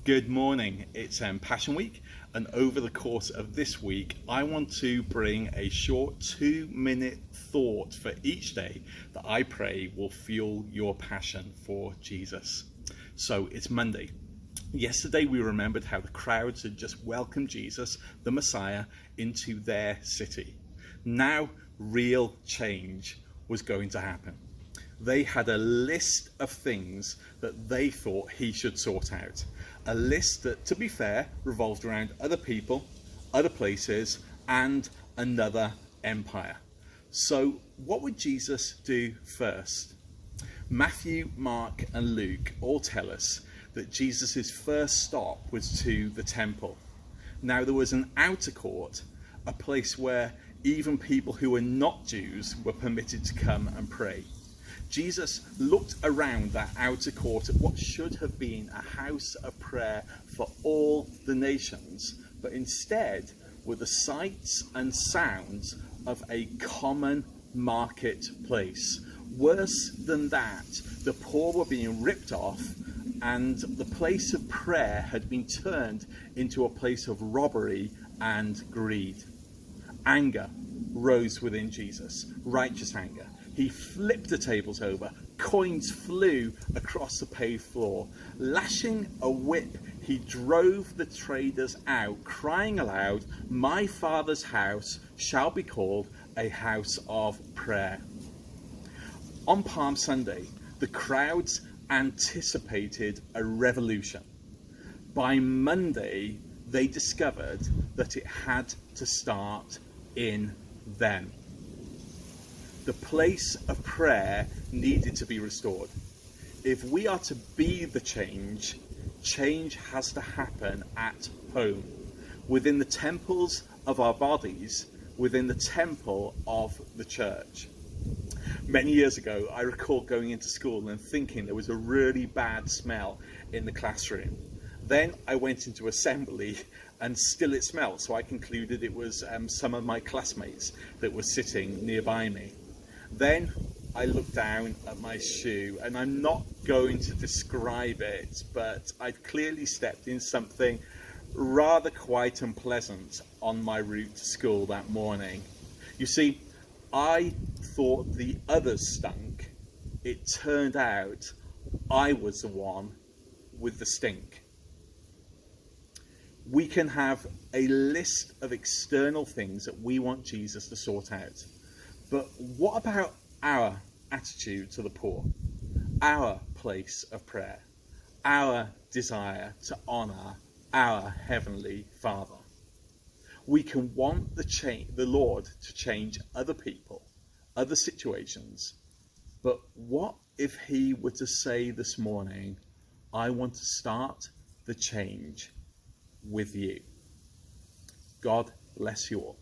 Good morning. It's Passion Week, and over the course of this week, I want to bring a short 2-minute thought for each day that I pray will fuel your passion for Jesus. So it's Monday. Yesterday, we remembered how the crowds had just welcomed Jesus, the Messiah, into their city. Now, real change was going to happen. They had a list of things that they thought he should sort out. A list that, to be fair, revolved around other people, other places, and another empire. So what would Jesus do first? Matthew, Mark, and Luke all tell us that Jesus' first stop was to the temple. Now, there was an outer court, a place where even people who were not Jews were permitted to come and pray. Jesus looked around that outer court at what should have been a house of prayer for all the nations, but instead were the sights and sounds of a common marketplace. Worse than that, the poor were being ripped off, and the place of prayer had been turned into a place of robbery and greed. Anger rose within Jesus, righteous anger. He flipped the tables over, coins flew across the paved floor. Lashing a whip, he drove the traders out, crying aloud, "My Father's house shall be called a house of prayer." On Palm Sunday, the crowds anticipated a revolution. By Monday, they discovered that it had to start in them. The place of prayer needed to be restored. If we are to be the change, change has to happen at home, within the temples of our bodies, within the temple of the church. Many years ago, I recall going into school and thinking there was a really bad smell in the classroom. Then I went into assembly and still it smelled, so I concluded it was some of my classmates that were sitting nearby me. Then I looked down at my shoe, and I'm not going to describe it, but I'd clearly stepped in something rather quite unpleasant on my route to school that morning. You see, I thought the others stunk. It turned out I was the one with the stink. We can have a list of external things that we want Jesus to sort out. But what about our attitude to the poor, our place of prayer, our desire to honour our Heavenly Father? We can want the Lord to change other people, other situations, but what if He were to say this morning, "I want to start the change with you"? God bless you all.